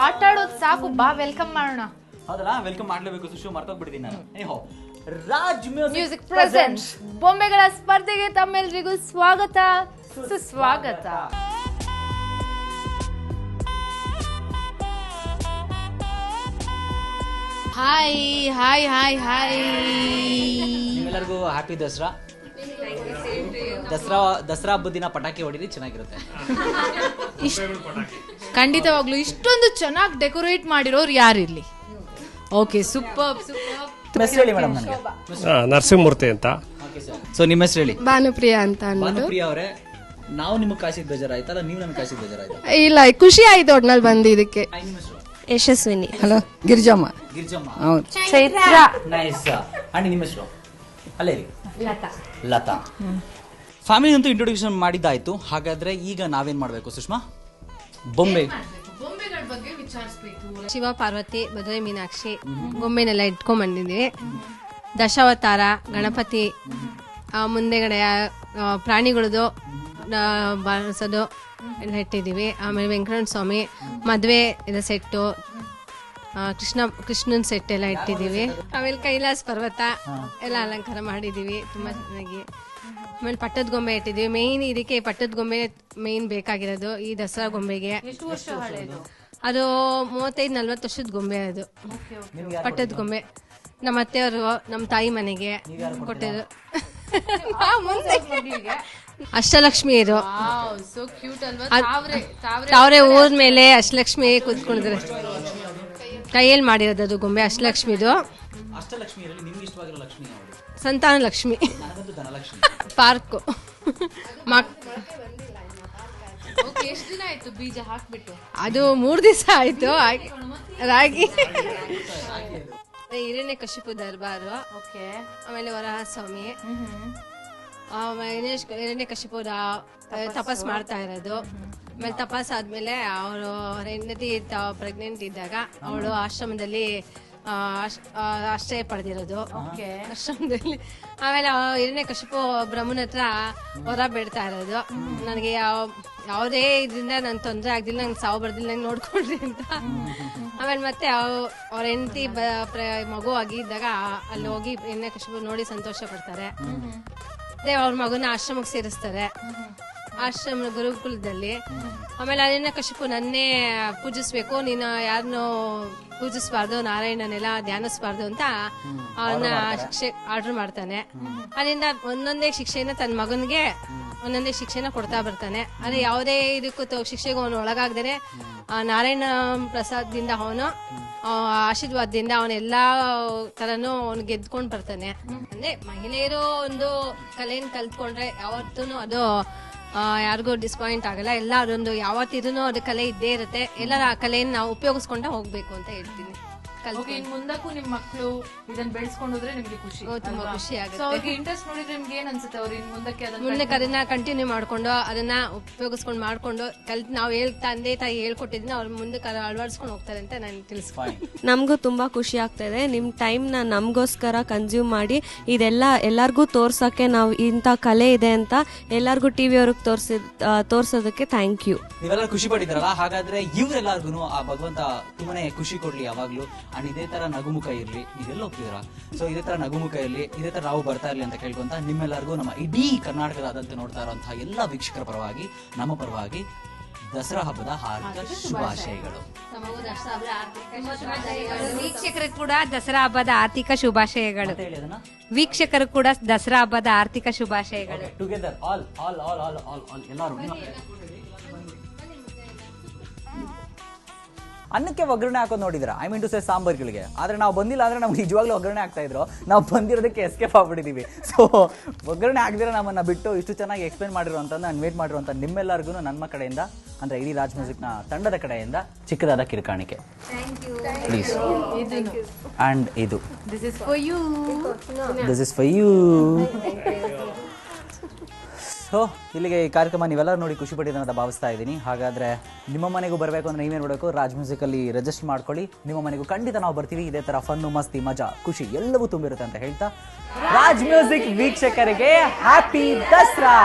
ಮಾತಾಡೋದು ಸಾಕು, ಬಾ ವೆಲ್ಕಮ್ ಮಾಡೋಣ. ಹೌದಲ್ಲ, ವೆಲ್ಕಮ್ ಮಾಡ್ಲೇಬೇಕು ಸುಶು, ಮರ್ತೋಗ್ಬಿಟ್ಟಿದ್ದೀನಿ ನಾನು. ಏಹೋ, ರಾಜ್ ಮ್ಯೂಸಿಕ್ ಪ್ರೆಸೆಂಟ್ ಬೊಂಬೆಗಳ ಸ್ಪರ್ಧೆಗೆ ತಮ್ಮೆಲ್ಲರಿಗೂ ಸ್ವಾಗತ ಸುಸ್ವಾಗತ. ಹಾಯ್ ಹಾಯ್ ಹಾಯ್ ಹಾಯ್, ನಿಮ್ಮೆಲ್ಲರಿಗೂ ಹ್ಯಾಪಿ ದಸರಾ. ದಸರಾ ಹಬ್ಬದ ದಿನ ಪಟಾಕಿ ಹೊಡೀರಿ, ಚೆನ್ನಾಗಿರುತ್ತೆ. ಖಂಡಿತವಾಗ್ಲು ಇಷ್ಟೊಂದು ಚೆನ್ನಾಗಿ ಡೆಕೋರೇಟ್ ಮಾಡಿರೋರು ಯಾರಿರ್ಲಿ? Okay, super super. ಹೆಸರು ಹೇಳಿ ಮೇಡಮ್ ನನಗೆ. ನರಸಿಂಹಮೂರ್ತಿ ಅಂತ. Okay sir. ಸೊ ನಿಮ್ಮ ಹೆಸರು ಹೇಳಿ. ಭಾನುಪ್ರಿಯಾ ಅಂತ. ಭಾನುಪ್ರಿಯಾ ಅವರೇ, ನಾವು ನಿಮಗೆ ಕಾಯಿಸಿದ ಬೇಜಾರಾಯ್ತಲ್ಲ, ನೀವು ನಮ್ಗೆ ಕಾಯಿಸಿದ ಬೇಜಾರಾಯ್ತು? ಇಲ್ಲ, ಖುಷಿ ಆಯ್ತು ಒಟ್ನಲ್ಲಿ ಬಂದಿದ್ದಕ್ಕೆ. ನಿಮ್ಮ ಹೆಸರು? Yashaswini. Hello, Girijamma. Girijamma. Chaitra. Nice. Aunty ನಿಮ್ಮ ಹೆಸರು? ಅಲ್ಲೇ ರೀ. ಲತಾ. ಫ್ಯಾಮಿಲಿ ಅಂತೂ ಇಂಟ್ರೊಡ್ಯೂಕ್ಷನ್ ಮಾಡಿದ್ದಾಯ್ತು. ಹಾಗಾದ್ರೆ ಈಗ ನಾವೇನ್ ಮಾಡ್ಬೇಕು ಸುಷ್ಮಾ? ಬೊಂಬೆಗಳ ಬಗ್ಗೆ ವಿಚಾರಿಸಬೇಕು. ಶಿವ ಪಾರ್ವತಿ, ಮದುವೆ ಮೀನಾಕ್ಷಿ ಗೊಂಬೆನೆಲ್ಲ ಇಟ್ಕೊಂಡ್ ಬಂದಿದ್ದೀವಿ. ದಶಾವತಾರ, ಗಣಪತಿ, ಮುಂದೆಗಡೆ ಪ್ರಾಣಿಗಳದು ಬಳಸೋದು ಎಲ್ಲ ಇಟ್ಟಿದ್ದೀವಿ. ಆಮೇಲೆ ವೆಂಕಟರಮಣ ಸ್ವಾಮಿ ಮದುವೆ ಇದು ಸೆಟ್ಟು, ಕೃಷ್ಣನ್ ಸೆಟ್ ಎಲ್ಲ ಇಟ್ಟಿದ್ದೀವಿ. ಆಮೇಲೆ ಕೈಲಾಸ ಪರ್ವತ ಎಲ್ಲ ಅಲಂಕಾರ ಮಾಡಿದ್ದೀವಿ ತುಂಬಾ ಚೆನ್ನಾಗಿ. ಆಮೇಲೆ ಪಟ್ಟದ ಗೊಂಬೆ ಇಟ್ಟಿದ್ದೀವಿ. ಮೇಯ್ನ್ ಇದಕ್ಕೆ ಪಟ್ಟದ ಗೊಂಬೆ ಮೇಯ್ನ್ ಬೇಕಾಗಿರೋದು ಈ ದಸರಾ ಗೊಂಬೆಗೆ. ಅದು 35-40 ವರ್ಷದ ಗೊಂಬೆ ಅದು ಪಟ್ಟದ ಗೊಂಬೆ. ನಮ್ಮ ಅತ್ತೆಯವರು ನಮ್ಮ ತಾಯಿ ಮನೆಗೆ ಕೊಟ್ಟಿದ್ದು. ಅಷ್ಟಲಕ್ಷ್ಮಿ ಇದು ತಾವ್ರೆ ಊರ್ ಮೇಲೆ ಅಷ್ಟಲಕ್ಷ್ಮಿ ಕೂತ್ಕೊಂಡಿದ್ರೆ ಕೈಯಲ್ಲಿ ಮಾಡಿರೋದು ಅದು ಗೊಂಬೆ. ಅಷ್ಟಲಕ್ಷ್ಮಿದು ಸಂತಾನ ಲಕ್ಷ್ಮಿ ಪಾರ್ಕ್. ಎಷ್ಟು ದಿನ ಆಯ್ತು ಬೀಜ ಹಾಕ್ಬಿಟ್ಟು? ಅದು 3 ದಿವಸ ಆಯ್ತು. ರಾಗಿ ಹಿರಣ್ಯ ಕಶಿಪು ದರ್ಬಾರು, ಆಮೇಲೆ ವರಹ ಸ್ವಾಮಿ, ಹಿರಣ್ಯ ಕಶಿಪು ತಪಸ್ ಮಾಡ್ತಾ ಇರೋದು. ಆಮೇಲೆ ತಪಸ್ ಆದ್ಮೇಲೆ ಅವರು ಹೆಂಡತಿ ಪ್ರೆಗ್ನೆಂಟ್ ಇದ್ದಾಗ ಅವಳು ಆಶ್ರಮದಲ್ಲಿ ಆಶ್ರಯ ಪಡೆದಿರೋದು ಆಶ್ರಮದಲ್ಲಿ. ಆಮೇಲೆ ಹಿರಣ್ಯ ಕಶಿಪು ಬ್ರಹ್ಮನ ಹತ್ರ ಹೊರ ಬೇಡ್ತಾ ಇರೋದು, ನನಗೆ ಯಾವುದೇ ಇದರಿಂದ ನನ್ ತೊಂದರೆ ಆಗ್ದಿಲ್ಲ, ನಂಗೆ ಸಾವು ಬರ್ದಿಲ್ಲ, ನಂಗೆ ನೋಡ್ಕೊಡ್ರಿ ಅಂತ. ಆಮೇಲೆ ಮತ್ತೆ ಅವ್ರ ಹೆಂಡತಿ ಮಗು ಆಗಿದ್ದಾಗ ಅಲ್ಲಿ ಹೋಗಿ ಹಿರಣ್ಯ ಕಶಿಪು ನೋಡಿ ಸಂತೋಷ ಪಡ್ತಾರೆ. ಅದೇ ಅವ್ರ ಮಗುನ ಆಶ್ರಮಕ್ಕೆ ಸೇರಿಸ್ತಾರೆ, ಆಶ್ರಮ ಗುರುಕುಲದಲ್ಲಿ. ಆಮೇಲೆ ಹಿರಣ್ಯ ಕಶಿಪು ನನ್ನೇ ಪೂಜಿಸ್ಬೇಕು, ನೀನು ಯಾರನ್ನು ಪೂಜಿಸಬಾರ್ದು, ನಾರಾಯಣನೆಲ್ಲ ಧ್ಯಾನಿಸಬಾರ್ದು ಅಂತ ಅವನ್ನ ಶಿಕ್ಷೆ ಆರ್ಡರ್ ಮಾಡ್ತಾನೆ. ಅದರಿಂದ ಒಂದೊಂದೇ ಶಿಕ್ಷೆನ ತನ್ನ ಮಗನ್ಗೆ ಒಂದೊಂದೇ ಶಿಕ್ಷೆನ ಕೊಡ್ತಾ ಬರ್ತಾನೆ. ಆದ್ರೆ ಯಾವುದೇ ಇದಕ್ಕೂ ಶಿಕ್ಷೆಗೆ ಅವನು ಒಳಗಾಗ್ದೇನೆ ನಾರಾಯಣ ಪ್ರಸಾದದಿಂದ ಅವನು ಆಶೀರ್ವಾದದಿಂದ ಅವನೆಲ್ಲಾ ತರನು ಅವನು ಗೆದ್ಕೊಂಡ್ ಬರ್ತಾನೆ. ಅಂದ್ರೆ ಮಹಿಳೆಯರು ಒಂದು ಕಲೆಯನ್ನು ಕಲ್ತ್ಕೊಂಡ್ರೆ ಯಾವತ್ತೂ ಅದು ಯಾರಿಗೂ ಡಿಸ್ಪಾಯಿಂಟ್ ಆಗಲ್ಲ. ಎಲ್ಲ ಅದೊಂದು ಯಾವತ್ತಿದ್ರು ಅದು ಕಲೆ ಇದ್ದೇ ಇರುತ್ತೆ. ಎಲ್ಲರ ಆ ಕಲೆಯನ್ನು ನಾವು ಉಪಯೋಗಿಸ್ಕೊಂಡ ಹೋಗ್ಬೇಕು ಅಂತ ಹೇಳ್ತೀನಿ. ಮುಂದಕ್ಕೂ ನಿಮ್ ಮಕ್ಕಳು ಇದನ್ನ ಬೆಳೆಸ್ಕೊಂಡು ಹೋದ್ರೆ ನಿಮ್ಗೆ ಖುಷಿ, ತುಂಬಾ ಖುಷಿ ಆಗುತ್ತೆ. ಅವ್ರಿಗೆ ಇಂಟ್ರೆಸ್ಟ್ ನೋಡಿದ್ರೆ ನಿಮ್ಗೆ ಏನ್ ಅನ್ಸುತ್ತೆ? ಅವ್ರು ಮುಂದಕ್ಕೆ ಅದನ್ನ ಕಂಟಿನ್ಯೂ ಮಾಡ್ಕೊಂಡು ಅದನ್ನ ಉಪಯೋಗಿಸ್ಕೊಂಡು ಮಾಡ್ಕೊಂಡು ನಾವು ತಂದೆ ತಾಯಿ ಹೇಳ್ಕೊಟ್ಟಿದ್ದೀನಿ ಅವ್ರ ಮುಂದಕ್ಕೆ ಅಳವಡಿಸ್ಕೊಂಡು ಹೋಗ್ತಾರೆ ಅಂತ ನಾನು ತಿಳಿಸ್ತೀನಿ. ನಮಗೂ ತುಂಬಾ ಖುಷಿ ಆಗ್ತಾ ಇದೆ. ನಿಮ್ ಟೈಮ್ ನ ನಮಗೋಸ್ಕರ ಕನ್ಸ್ಯೂಮ್ ಮಾಡಿ ಇದೆಲ್ಲ ಎಲ್ಲಾರ್ಗೂ ತೋರ್ಸಕ್ಕೆ, ನಾವು ಇಂಥ ಕಲೆ ಇದೆ ಅಂತ ಎಲ್ಲಾರ್ಗೂ ಟಿವಿ ಅವ್ರಿಗೆ ತೋರ್ಸೋದಕ್ಕೆ ಥ್ಯಾಂಕ್ ಯು. ನೀವೆಲ್ಲ ಖುಷಿ ಪಟ್ಟಿದ್ರಲ್ಲ, ಹಾಗಾದ್ರೆ ಇವ್ರೆಲ್ಲಾರ್ಗು ಆ ಭಗವಂತ ತುಂಬಾನೇ ಖುಷಿ ಕೊಡ್ಲಿ ಯಾವಾಗ್ಲೂ. ಅಂಡ್ ಇದೇ ತರ ನಗುಮುಖ ಇರ್ಲಿ. ನೀವೆಲ್ಲ ಹೋಗ್ತಿದ್ದೀರಾ, ಸೊ ಇದೇ ತರ ನಗುಮುಖ ಇರ್ಲಿ, ಇದೇ ತರ ನಾವು ಬರ್ತಾ ಇರ್ಲಿ ಅಂತ ಕೇಳ್ಕೊಂತ ನಿಮ್ಮೆಲ್ಲರಿಗೂ ನಮ್ಮ ಇಡೀ ಕರ್ನಾಟಕದಾದಂತೆ ನೋಡ್ತಾ ಇರುವಂತಹ ಎಲ್ಲ ವೀಕ್ಷಕರ ಪರವಾಗಿ, ನಮ್ಮ ಪರವಾಗಿ ದಸರಾ ಹಬ್ಬದ ಹಾರ್ದಿಕ ಶುಭಾಶಯಗಳು. ವೀಕ್ಷಕರು ಕೂಡ ದಸರಾ ಹಬ್ಬದ ಆರ್ಥಿಕ ಶುಭಾಶಯಗಳು. ವೀಕ್ಷಕರು ಕೂಡ ದಸರಾ ಹಬ್ಬದ ಆರ್ಥಿಕ ಶುಭಾಶಯಗಳು. Together all all all all all all ಎಲ್ಲರೂ. ಅನ್ನಕ್ಕೆ ಒಗ್ಗರಣೆ ಹಾಕೋದು ನೋಡಿದ್ರ, ಐ ಮೀನ್ ಟು ಸೇ ಸಾಂಬಾರ್ಗಳಿಗೆ. ಆದ್ರೆ ನಾವು ಬಂದಿಲ್ಲ ಅಂದ್ರೆ ನಮ್ಗೆ ನಿಜವಾಗ್ಲೂ ಒಗ್ಗರಣೆ ಆಗ್ತಾ ಇದ್ರು. ನಾವು ಬಂದಿರೋದಕ್ಕೆ ಎಸ್ಕೇಪ್ ಆಗ್ಬಿಟ್ಟಿದೀವಿ. ಸೊ ಒಗ್ಗರಣೆ ಆಗದಿರ ನಮ್ಮನ್ನ ಬಿಟ್ಟು ಇಷ್ಟು ಚೆನ್ನಾಗಿ ಎಕ್ಸ್ಪ್ಲೇನ್ ಮಾಡಿರುವಂತ, ನಾನು ವೇಟ್ ಮಾಡಿರುವಂತ ನಿಮ್ಮೆಲ್ಲರಿಗೂ ನನ್ನ ಕಡೆಯಿಂದ, ಅಂದ್ರೆ ಇಡೀ ರಾಜ್ ಮ್ಯೂಸಿಕ್ ನ ತಂಡದ ಕಡೆಯಿಂದ ಚಿಕ್ಕದಾದ ಕಿರುಕಾಣಿಕೆ ಪ್ಲೀಸ್. ಅಂಡ್ ಇದು this is for you. So ಇಲ್ಲಿಗೆ ಈ ಕಾರ್ಯಕ್ರಮ ನೀವೆಲ್ಲರೂ ನೋಡಿ ಖುಷಿ ಪಟ್ಟಿದೆ ಅಂತ ಭಾವಿಸ್ತಾ ಇದ್ದೀನಿ. ಹಾಗಾದರೆ ನಿಮ್ಮ ಮನೆಗೂ ಬರಬೇಕು ಅಂದರೆ ನೀವೇನು ಮಾಡಬೇಕು, ರಾಜ್ ಮ್ಯೂಸಿಕಲ್ಲಿ ರಿಜಿಸ್ಟರ್ ಮಾಡ್ಕೊಳ್ಳಿ. ನಿಮ್ಮ ಮನೆಗೂ ಖಂಡಿತ ನಾವು ಬರ್ತೀವಿ. ಇದೇ ಥರ ಫನ್ನು, ಮಸ್ತಿ, ಮಜಾ, ಖುಷಿ ಎಲ್ಲವೂ ತುಂಬಿರುತ್ತೆ ಅಂತ ಹೇಳ್ತಾ ರಾಜ್ ಮ್ಯೂಸಿಕ್ ವೀಕ್ಷಕರಿಗೆ ಹ್ಯಾಪಿ ದಸರಾ.